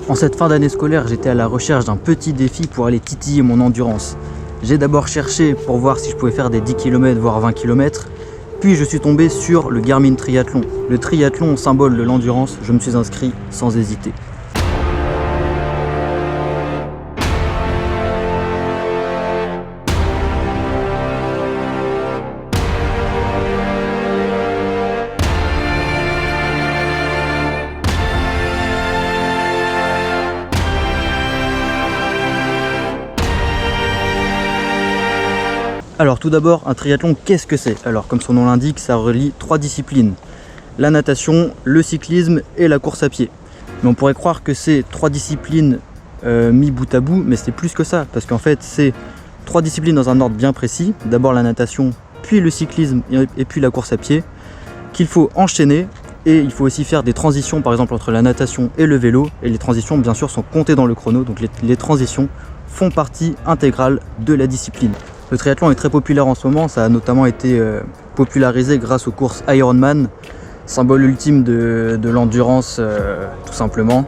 En cette fin d'année scolaire, j'étais à la recherche d'un petit défi pour aller titiller mon endurance. J'ai d'abord cherché pour voir si je pouvais faire des 10 km voire 20 km, puis je suis tombé sur le Garmin Triathlon. Le triathlon, symbole de l'endurance, je me suis inscrit sans hésiter. Alors tout d'abord, un triathlon, qu'est-ce que c'est? Alors comme son nom l'indique, ça relie 3 disciplines. La natation, le cyclisme et la course à pied. Mais on pourrait croire que c'est 3 disciplines mis bout à bout, mais c'est plus que ça. Parce qu'en fait, c'est 3 disciplines dans un ordre bien précis. D'abord la natation, puis le cyclisme et puis la course à pied. Qu'il faut enchaîner et il faut aussi faire des transitions, par exemple entre la natation et le vélo. Et les transitions, bien sûr, sont comptées dans le chrono. Donc les transitions font partie intégrale de la discipline. Le triathlon est très populaire en ce moment, ça a notamment été popularisé grâce aux courses Ironman, symbole ultime de l'endurance tout simplement,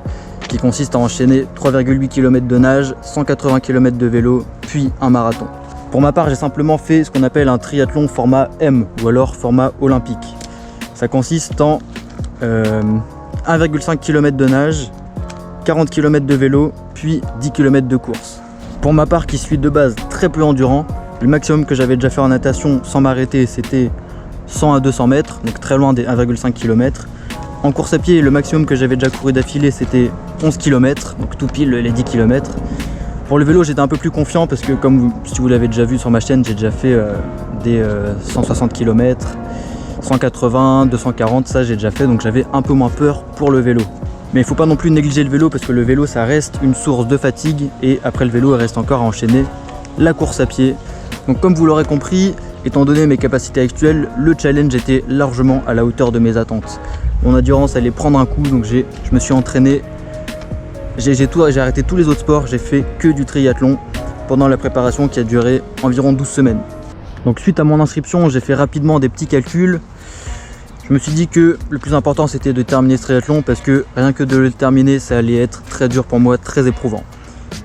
qui consiste à enchaîner 3,8 km de nage, 180 km de vélo, puis un marathon. Pour ma part, j'ai simplement fait ce qu'on appelle un triathlon format M, ou alors format olympique. Ça consiste en 1,5 km de nage, 40 km de vélo, puis 10 km de course. Pour ma part, qui suis de base très peu endurant, le maximum que j'avais déjà fait en natation sans m'arrêter, c'était 100 à 200 mètres, donc très loin des 1,5 km. En course à pied, le maximum que j'avais déjà couru d'affilée, c'était 11 km, donc tout pile les 10 km. Pour le vélo, j'étais un peu plus confiant parce que, si vous l'avez déjà vu sur ma chaîne, j'ai déjà fait des 160 km, 180, 240, ça j'ai déjà fait, donc j'avais un peu moins peur pour le vélo. Mais il ne faut pas non plus négliger le vélo parce que le vélo, ça reste une source de fatigue et après le vélo, il reste encore à enchaîner la course à pied. Donc comme vous l'aurez compris, étant donné mes capacités actuelles, le challenge était largement à la hauteur de mes attentes. Mon endurance allait prendre un coup, donc je me suis entraîné, j'ai arrêté tous les autres sports, j'ai fait que du triathlon pendant la préparation qui a duré environ 12 semaines. Donc suite à mon inscription, j'ai fait rapidement des petits calculs. Je me suis dit que le plus important c'était de terminer ce triathlon parce que rien que de le terminer, ça allait être très dur pour moi, très éprouvant.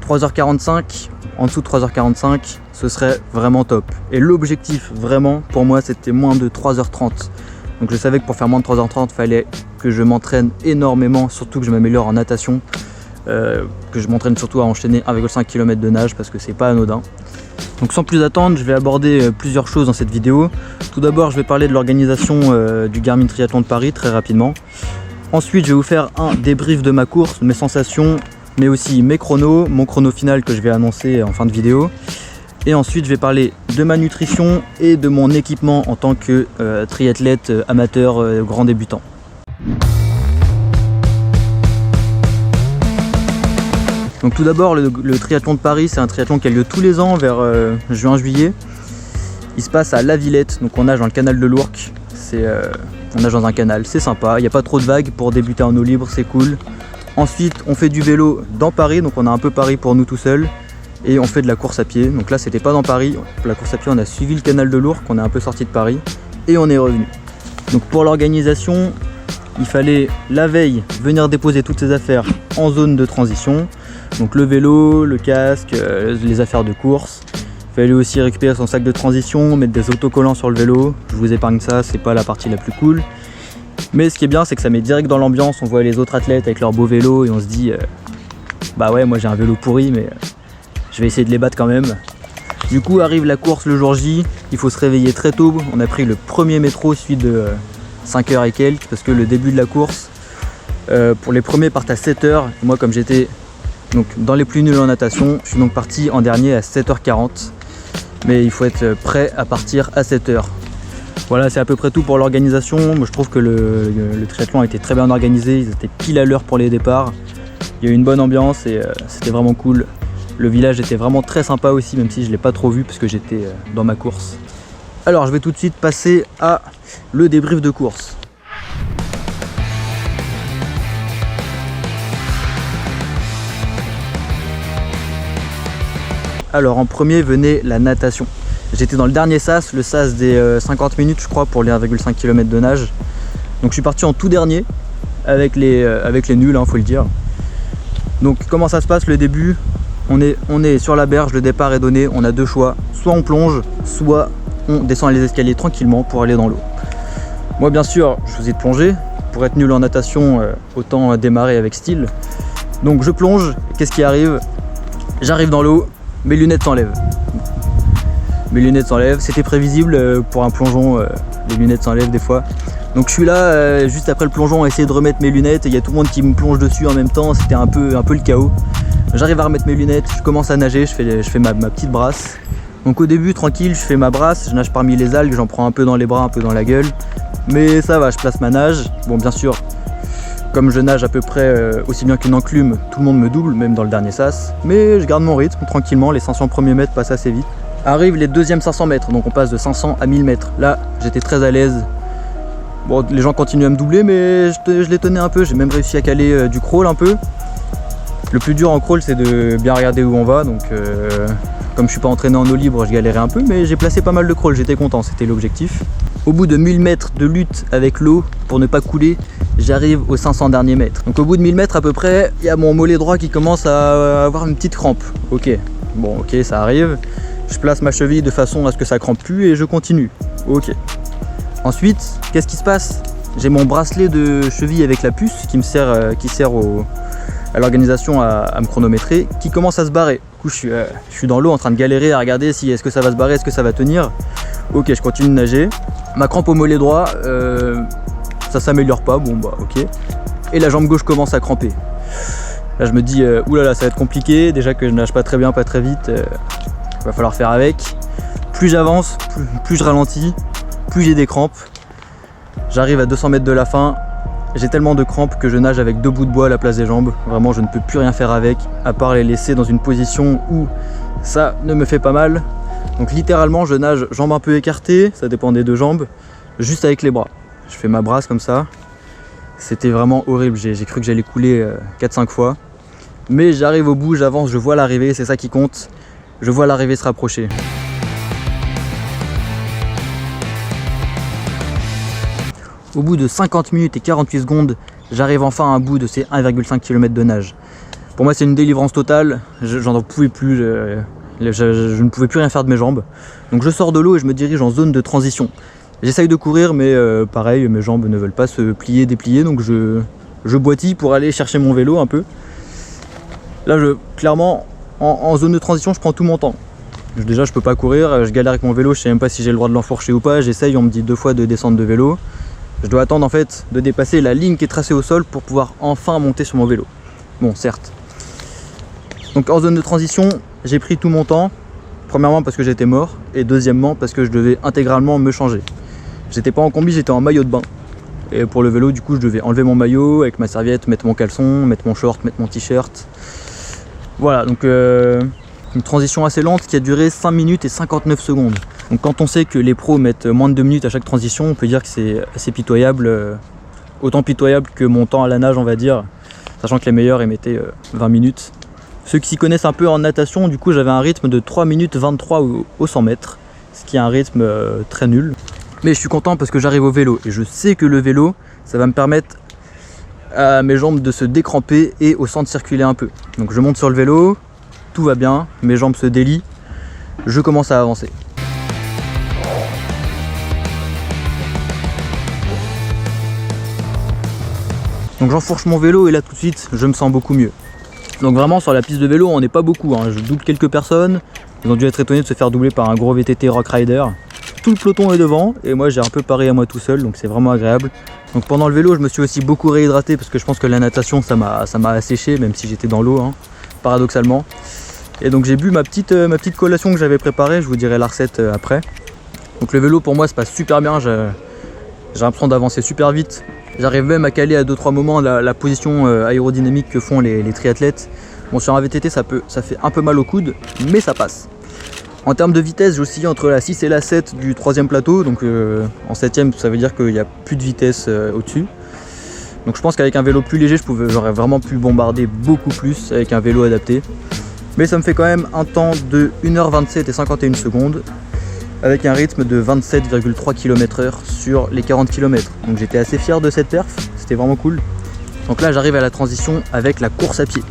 3h45, en dessous de 3h45, ce serait vraiment top. Et l'objectif vraiment pour moi c'était moins de 3h30. Donc je savais que pour faire moins de 3h30, il fallait que je m'entraîne énormément, surtout que je m'améliore en natation, que je m'entraîne surtout à enchaîner 1,5 km de nage parce que c'est pas anodin. Donc sans plus attendre, je vais aborder plusieurs choses dans cette vidéo. Tout d'abord, je vais parler de l'organisation du Garmin Triathlon de Paris très rapidement. Ensuite, je vais vous faire un débrief de ma course, mes sensations, mais aussi mes chronos, mon chrono final que je vais annoncer en fin de vidéo. Et ensuite, je vais parler de ma nutrition et de mon équipement en tant que triathlète amateur grand débutant. Donc tout d'abord, le triathlon de Paris, c'est un triathlon qui a lieu tous les ans vers juin-juillet. Il se passe à La Villette, donc on nage dans le canal de l'Ourcq. On nage dans un canal, c'est sympa, il n'y a pas trop de vagues pour débuter en eau libre, c'est cool. Ensuite, on fait du vélo dans Paris, donc on a un peu Paris pour nous tout seuls. Et on fait de la course à pied, donc là c'était pas dans Paris. Pour la course à pied, on a suivi le canal de l'Ourcq, on est un peu sorti de Paris et on est revenu. Donc pour l'organisation, il fallait la veille venir déposer toutes ses affaires en zone de transition. Donc le vélo, le casque, les affaires de course. Il fallait aussi récupérer son sac de transition, mettre des autocollants sur le vélo. Je vous épargne ça, c'est pas la partie la plus cool. Mais ce qui est bien, c'est que ça met direct dans l'ambiance. On voit les autres athlètes avec leur beau vélo et on se dit bah ouais, moi j'ai un vélo pourri, mais je vais essayer de les battre quand même. Du coup arrive la course le jour J, il faut se réveiller très tôt. On a pris le premier métro suivi de 5h et quelques parce que le début de la course, pour les premiers partent à 7h. Moi comme j'étais donc dans les plus nuls en natation, je suis donc parti en dernier à 7h40. Mais il faut être prêt à partir à 7h. Voilà, c'est à peu près tout pour l'organisation. Moi je trouve que le triathlon a été très bien organisé, ils étaient pile à l'heure pour les départs. Il y a eu une bonne ambiance et c'était vraiment cool. Le village était vraiment très sympa aussi, même si je ne l'ai pas trop vu parce que j'étais dans ma course. Alors je vais tout de suite passer à le débrief de course. Alors en premier venait la natation. J'étais dans le dernier sas, le sas des 50 minutes je crois pour les 1,5 km de nage. Donc je suis parti en tout dernier avec les nuls, faut le dire. Donc comment ça se passe le début? On est sur la berge, le départ est donné, on a deux choix. Soit on plonge, soit on descend les escaliers tranquillement pour aller dans l'eau. Moi bien sûr, je faisais de plonger. Pour être nul en natation, autant démarrer avec style. Donc je plonge, qu'est-ce qui arrive? J'arrive dans l'eau, mes lunettes s'enlèvent. Mes lunettes s'enlèvent, c'était prévisible pour un plongeon, les lunettes s'enlèvent des fois. Donc je suis là, juste après le plongeon, à essayer de remettre mes lunettes, et il y a tout le monde qui me plonge dessus en même temps, c'était un peu le chaos. J'arrive à remettre mes lunettes, je commence à nager, je fais ma petite brasse. Donc au début, tranquille, je fais ma brasse, je nage parmi les algues, j'en prends un peu dans les bras, un peu dans la gueule. Mais ça va, je place ma nage. Bon, bien sûr, comme je nage à peu près aussi bien qu'une enclume, tout le monde me double, même dans le dernier sas. Mais je garde mon rythme tranquillement, les 500 premiers mètres passent assez vite. Arrivent les deuxièmes 500 mètres, donc on passe de 500 à 1000 mètres. Là, j'étais très à l'aise. Bon, les gens continuent à me doubler, mais je les tenais un peu. J'ai même réussi à caler du crawl un peu. Le plus dur en crawl, c'est de bien regarder où on va. Donc, comme je suis pas entraîné en eau libre, je galérais un peu, mais j'ai placé pas mal de crawl, j'étais content, c'était l'objectif. Au bout de 1000 mètres de lutte avec l'eau pour ne pas couler, j'arrive aux 500 derniers mètres. Donc au bout de 1000 mètres à peu près, il y a mon mollet droit qui commence à avoir une petite crampe. Ok, bon ok, ça arrive. Je place ma cheville de façon à ce que ça crampe plus et je continue. Ok. Ensuite, qu'est-ce qui se passe? J'ai mon bracelet de cheville avec la puce qui sert à l'organisation à me chronométrer, qui commence à se barrer. Du coup, je suis dans l'eau en train de galérer à regarder si est-ce que ça va se barrer, est-ce que ça va tenir. Ok, je continue de nager. Ma crampe au mollet droit, ça s'améliore pas, bon bah ok. Et la jambe gauche commence à cramper. Là je me dis, oulala, ça va être compliqué, déjà que je nage pas très bien, pas très vite, va falloir faire avec. Plus j'avance, plus je ralentis, plus j'ai des crampes. J'arrive à 200 mètres de la fin, j'ai tellement de crampes que je nage avec 2 bouts de bois à la place des jambes. Vraiment, je ne peux plus rien faire avec, à part les laisser dans une position où ça ne me fait pas mal. Donc littéralement, je nage jambes un peu écartées, ça dépend des deux jambes, juste avec les bras. Je fais ma brasse comme ça. C'était vraiment horrible, j'ai cru que j'allais couler 4-5 fois. Mais j'arrive au bout, j'avance, je vois l'arrivée, c'est ça qui compte. Je vois l'arrivée se rapprocher. Au bout de 50 minutes et 48 secondes, j'arrive enfin à un bout de ces 1,5 km de nage. Pour moi, c'est une délivrance totale, j'en pouvais plus. Je ne pouvais plus rien faire de mes jambes. Donc je sors de l'eau et je me dirige en zone de transition. J'essaye de courir, mais pareil, mes jambes ne veulent pas se plier, déplier, donc je boitille pour aller chercher mon vélo un peu. Là, clairement, en zone de transition, je prends tout mon temps. Déjà, je peux pas courir, je galère avec mon vélo, je sais même pas si j'ai le droit de l'enfourcher ou pas. J'essaye, on me dit 2 fois de descendre de vélo. Je dois attendre en fait de dépasser la ligne qui est tracée au sol pour pouvoir enfin monter sur mon vélo. Bon, certes. Donc en zone de transition, j'ai pris tout mon temps. Premièrement parce que j'étais mort et deuxièmement parce que je devais intégralement me changer. J'étais pas en combi, j'étais en maillot de bain. Et pour le vélo, du coup, je devais enlever mon maillot avec ma serviette, mettre mon caleçon, mettre mon short, mettre mon t-shirt. Voilà, donc une transition assez lente qui a duré 5 minutes et 59 secondes. Donc quand on sait que les pros mettent moins de 2 minutes à chaque transition, on peut dire que c'est assez pitoyable. Autant pitoyable que mon temps à la nage, on va dire. Sachant que les meilleurs, ils mettaient 20 minutes. Ceux qui s'y connaissent un peu en natation, du coup, j'avais un rythme de 3 minutes 23 au 100 mètres. Ce qui est un rythme très nul. Mais je suis content parce que j'arrive au vélo. Et je sais que le vélo, ça va me permettre à mes jambes de se décramper et au sang de circuler un peu. Donc je monte sur le vélo, tout va bien, mes jambes se délient, je commence à avancer. Donc j'enfourche mon vélo et là tout de suite je me sens beaucoup mieux. Donc vraiment sur la piste de vélo on n'est pas beaucoup, hein. Je double quelques personnes, ils ont dû être étonnés de se faire doubler par un gros VTT Rock Rider. Tout le peloton est devant et moi j'ai un peu paré à moi tout seul, donc c'est vraiment agréable. Donc pendant le vélo je me suis aussi beaucoup réhydraté parce que je pense que la natation ça m'a asséché même si j'étais dans l'eau, hein, paradoxalement. Et donc j'ai bu ma petite collation que j'avais préparée, je vous dirai la recette après. Donc le vélo pour moi se passe super bien, j'ai l'impression d'avancer super vite. J'arrive même à caler à 2-3 moments la position aérodynamique que font les triathlètes. Bon, sur un VTT ça fait un peu mal au coude, mais ça passe. En termes de vitesse, j'oscille entre la 6 et la 7 du 3e plateau. Donc en 7e, ça veut dire qu'il n'y a plus de vitesse au-dessus. Donc je pense qu'avec un vélo plus léger, j'aurais vraiment pu bombarder beaucoup plus avec un vélo adapté. Mais ça me fait quand même un temps de 1h27 et 51 secondes. Avec un rythme de 27,3 km/h sur les 40 km. Donc j'étais assez fier de cette perf, c'était vraiment cool. Donc là j'arrive à la transition avec la course à pied.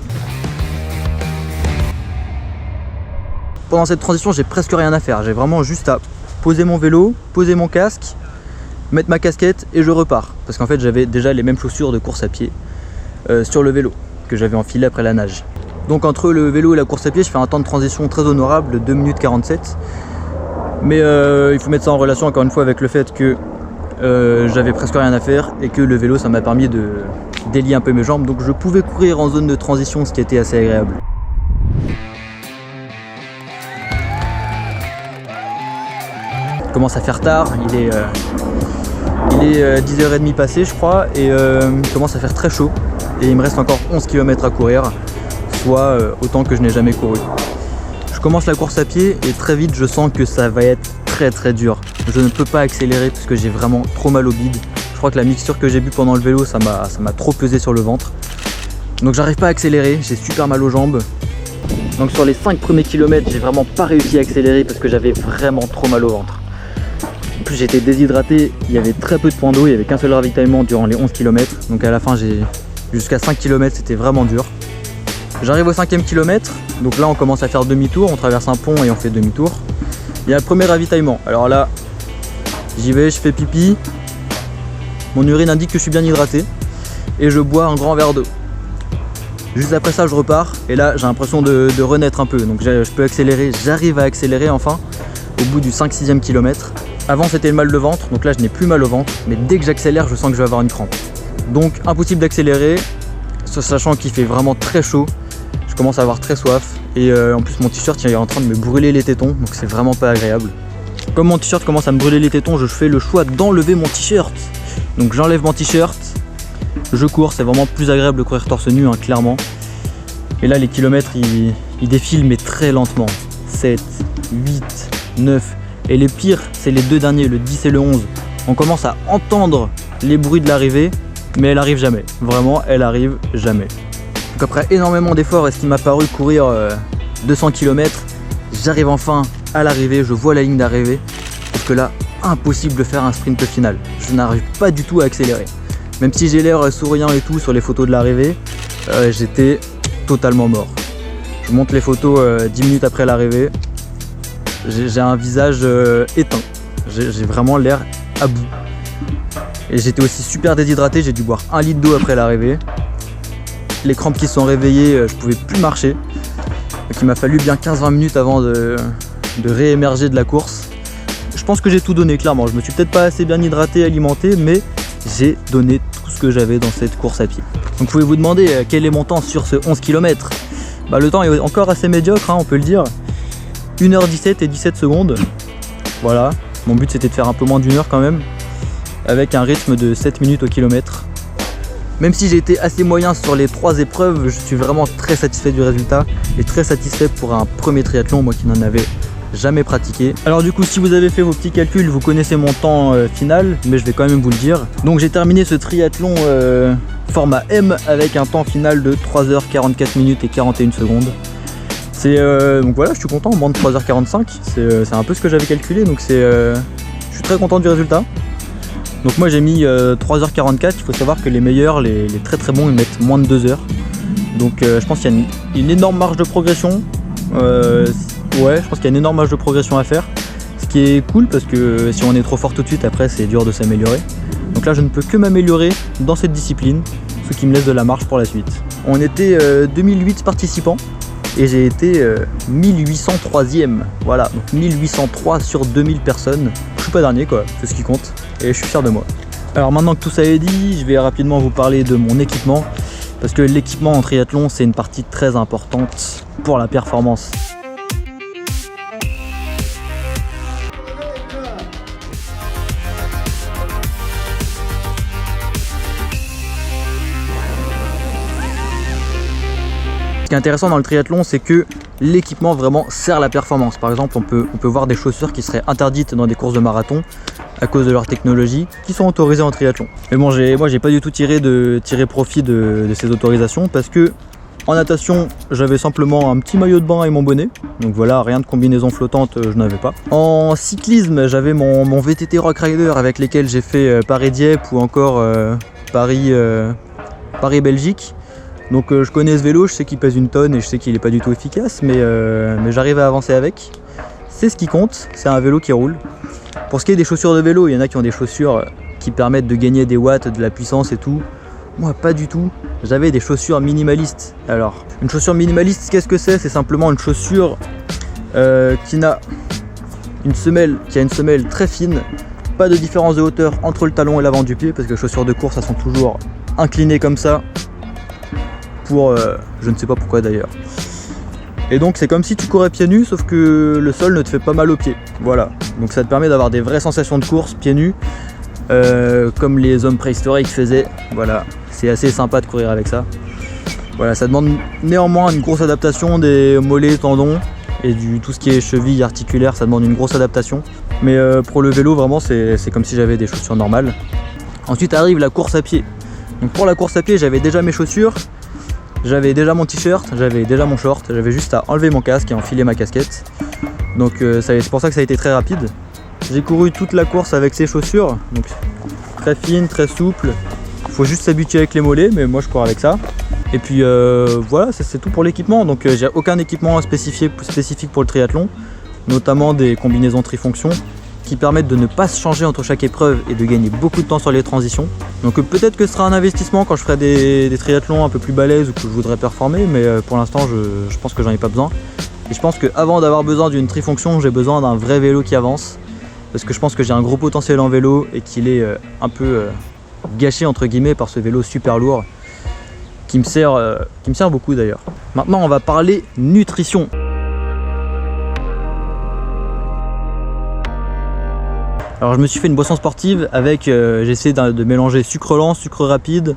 pendant cette transition, j'ai presque rien à faire. J'ai vraiment juste à poser mon vélo, poser mon casque, mettre ma casquette et je repars. Parce qu'en fait, j'avais déjà les mêmes chaussures de course à pied sur le vélo que j'avais enfilé après la nage. Donc entre le vélo et la course à pied, je fais un temps de transition très honorable de 2 minutes 47. Mais il faut mettre ça en relation encore une fois avec le fait que j'avais presque rien à faire et que le vélo ça m'a permis de délier un peu mes jambes. Donc je pouvais courir en zone de transition, ce qui était assez agréable. Il commence à faire tard, il est 10h30 passé je crois et il commence à faire très chaud. Et il me reste encore 11 km à courir, soit autant que je n'ai jamais couru. Je commence la course à pied et très vite je sens que ça va être très dur. Je ne peux pas accélérer parce que j'ai vraiment trop mal au bide. Je crois que la mixture que j'ai bu pendant le vélo ça m'a trop pesé sur le ventre. Donc j'arrive pas à accélérer, j'ai super mal aux jambes. Donc sur les 5 premiers kilomètres j'ai vraiment pas réussi à accélérer parce que j'avais vraiment trop mal au ventre. En plus j'étais déshydraté, il y avait très peu de points d'eau, il n'y avait qu'un seul ravitaillement durant les 11 km. Donc à la fin jusqu'à 5 km c'était vraiment dur. J'arrive au 5e kilomètre, donc là on commence à faire demi-tour, on traverse un pont et on fait demi-tour. Il y a le premier ravitaillement, alors là j'y vais, je fais pipi, mon urine indique que je suis bien hydraté et je bois un grand verre d'eau. Juste après ça je repars et là j'ai l'impression de renaître un peu, donc je peux accélérer, j'arrive à accélérer enfin au bout du 5-6e kilomètre. Avant c'était le mal de ventre, donc là je n'ai plus mal au ventre, mais dès que j'accélère je sens que je vais avoir une crampe. Donc impossible d'accélérer, sachant qu'il fait vraiment très chaud, je commence à avoir très soif et en plus mon t-shirt il est en train de me brûler les tétons, donc c'est vraiment pas agréable. Comme mon t-shirt commence à me brûler les tétons, je fais le choix d'enlever mon t-shirt. Donc j'enlève mon t-shirt, je cours, c'est vraiment plus agréable de courir torse nu, hein, clairement. Et là les kilomètres ils défilent mais très lentement. 7, 8, 9 et les pires c'est les deux derniers, le 10 et le 11. On commence à entendre les bruits de l'arrivée, mais elle arrive jamais. Vraiment, elle arrive jamais. Donc après énormément d'efforts et ce qui m'a paru courir 200 km, j'arrive enfin à l'arrivée, je vois la ligne d'arrivée. Sauf que là, impossible de faire un sprint final. Je n'arrive pas du tout à accélérer. Même si j'ai l'air souriant et tout sur les photos de l'arrivée, j'étais totalement mort. Je monte les photos 10 minutes après l'arrivée. J'ai un visage éteint. J'ai vraiment l'air à bout. Et j'étais aussi super déshydraté, j'ai dû boire 1 litre d'eau après l'arrivée. Les crampes qui se sont réveillées, je pouvais plus marcher. Donc il m'a fallu bien 15-20 minutes avant de réémerger de la course. Je pense que j'ai tout donné clairement, je me suis peut-être pas assez bien hydraté, alimenté, mais j'ai donné tout ce que j'avais dans cette course à pied. Donc vous pouvez vous demander quel est mon temps sur ce 11 km. Bah, le temps est encore assez médiocre, hein, on peut le dire. 1h17 et 17 secondes. Voilà, mon but c'était de faire un peu moins d'1 heure quand même, avec un rythme de 7 minutes au kilomètre. Même si j'ai été assez moyen sur les 3 épreuves, je suis vraiment très satisfait du résultat et très satisfait pour un premier triathlon, moi qui n'en avais jamais pratiqué. Alors du coup, si vous avez fait vos petits calculs, vous connaissez mon temps final, mais je vais quand même vous le dire. Donc j'ai terminé ce triathlon format M avec un temps final de 3h44 minutes et 41 secondes. Donc voilà, je suis content, moins de 3h45, c'est un peu ce que j'avais calculé, donc je suis très content du résultat. Donc moi j'ai mis 3h44, il faut savoir que les meilleurs, les très très bons, ils mettent moins de 2 heures. Donc je pense qu'il y a une énorme marge de progression. Ouais, je pense qu'il y a une énorme marge de progression à faire. Ce qui est cool parce que si on est trop fort tout de suite, après c'est dur de s'améliorer. Donc là je ne peux que m'améliorer dans cette discipline, ce qui me laisse de la marge pour la suite. On était 2008 participants et j'ai été 1803e. Voilà, donc 1803 sur 2000 personnes. Je suis pas dernier quoi, c'est ce qui compte et je suis fier de moi. Alors maintenant que tout ça est dit, je vais rapidement vous parler de mon équipement parce que l'équipement en triathlon c'est une partie très importante pour la performance. Ce qui est intéressant dans le triathlon, c'est que l'équipement vraiment sert la performance. Par exemple, on peut voir des chaussures qui seraient interdites dans des courses de marathon à cause de leur technologie, qui sont autorisées en triathlon. Mais bon, moi j'ai pas du tout tiré profit de ces autorisations parce que en natation, j'avais simplement un petit maillot de bain et mon bonnet. Donc voilà, rien de combinaison flottante, je n'avais pas. En cyclisme, j'avais mon VTT Rock Rider avec lesquels j'ai fait Paris-Dieppe ou encore Paris-Belgique. Donc je connais ce vélo, je sais qu'il pèse une tonne et je sais qu'il est pas du tout efficace, mais j'arrive à avancer avec. C'est ce qui compte, c'est un vélo qui roule. Pour ce qui est des chaussures de vélo, il y en a qui ont des chaussures qui permettent de gagner des watts, de la puissance et tout. Moi pas du tout, j'avais des chaussures minimalistes. Alors, une chaussure minimaliste, qu'est-ce que c'est? C'est simplement une chaussure qui a une semelle très fine, pas de différence de hauteur entre le talon et l'avant du pied, parce que les chaussures de course, elles sont toujours inclinées comme ça, pour je ne sais pas pourquoi d'ailleurs. Et donc c'est comme si tu courais pieds nus, sauf que le sol ne te fait pas mal aux pieds. Voilà, donc ça te permet d'avoir des vraies sensations de course pieds nus, comme les hommes préhistoriques faisaient. Voilà, c'est assez sympa de courir avec ça. Voilà, ça demande néanmoins une grosse adaptation des mollets, tendons et tout ce qui est cheville articulaire, ça demande une grosse adaptation. Mais pour le vélo, vraiment, c'est comme si j'avais des chaussures normales. Ensuite arrive la course à pied. Donc pour la course à pied, j'avais déjà mes chaussures, j'avais déjà mon t-shirt, j'avais déjà mon short, j'avais juste à enlever mon casque et enfiler ma casquette. Donc c'est pour ça que ça a été très rapide. J'ai couru toute la course avec ces chaussures, donc très fines, très souples. Il faut juste s'habituer avec les mollets, mais moi je cours avec ça. Et puis voilà, c'est tout pour l'équipement. Donc j'ai aucun équipement spécifique pour le triathlon, notamment des combinaisons trifonction qui permettent de ne pas se changer entre chaque épreuve et de gagner beaucoup de temps sur les transitions. Donc peut-être que ce sera un investissement quand je ferai des triathlons un peu plus balèzes ou que je voudrais performer, mais pour l'instant je pense que j'en ai pas besoin. Et je pense qu'avant d'avoir besoin d'une trifonction, j'ai besoin d'un vrai vélo qui avance, parce que je pense que j'ai un gros potentiel en vélo et qu'il est un peu gâché entre guillemets par ce vélo super lourd qui me sert beaucoup d'ailleurs. Maintenant on va parler nutrition. Alors je me suis fait une boisson sportive avec, j'ai essayé de mélanger sucre lent, sucre rapide,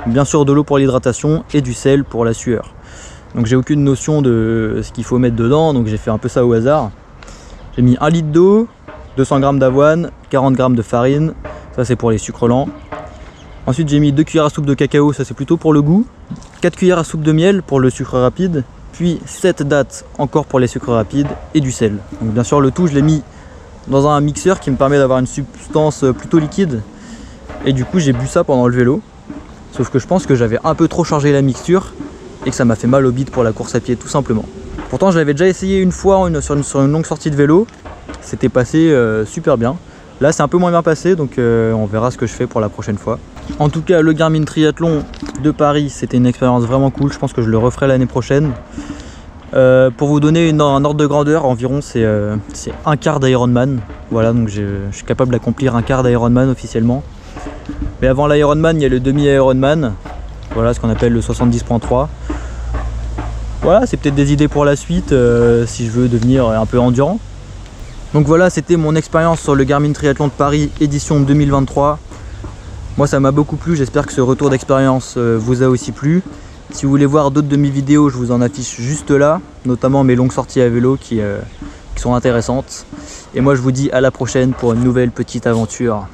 bien sûr de l'eau pour l'hydratation et du sel pour la sueur. Donc j'ai aucune notion de ce qu'il faut mettre dedans, donc j'ai fait un peu ça au hasard. J'ai mis 1 litre d'eau, 200 g d'avoine, 40 g de farine, ça c'est pour les sucres lents. Ensuite j'ai mis 2 cuillères à soupe de cacao, ça c'est plutôt pour le goût, 4 cuillères à soupe de miel pour le sucre rapide, puis 7 dattes encore pour les sucres rapides et du sel. Donc bien sûr le tout je l'ai mis dans un mixeur qui me permet d'avoir une substance plutôt liquide, et du coup j'ai bu ça pendant le vélo, sauf que je pense que j'avais un peu trop chargé la mixture et que ça m'a fait mal au bide pour la course à pied tout simplement. Pourtant je l'avais déjà essayé une fois sur une longue sortie de vélo, c'était passé super bien. Là c'est un peu moins bien passé, donc on verra ce que je fais pour la prochaine fois. En tout cas le Garmin Triathlon de Paris, c'était une expérience vraiment cool, je pense que je le referai l'année prochaine. Pour vous donner un ordre de grandeur, environ c'est un quart d'Ironman. Voilà, donc je suis capable d'accomplir un quart d'Ironman officiellement. Mais avant l'Ironman, il y a le demi-Ironman. Voilà, ce qu'on appelle le 70.3. Voilà, c'est peut-être des idées pour la suite si je veux devenir un peu endurant. Donc voilà, c'était mon expérience sur le Garmin Triathlon de Paris édition 2023. Moi ça m'a beaucoup plu, j'espère que ce retour d'expérience vous a aussi plu. Si vous voulez voir d'autres de mes vidéos, je vous en affiche juste là, notamment mes longues sorties à vélo qui sont intéressantes. Et moi je vous dis à la prochaine pour une nouvelle petite aventure.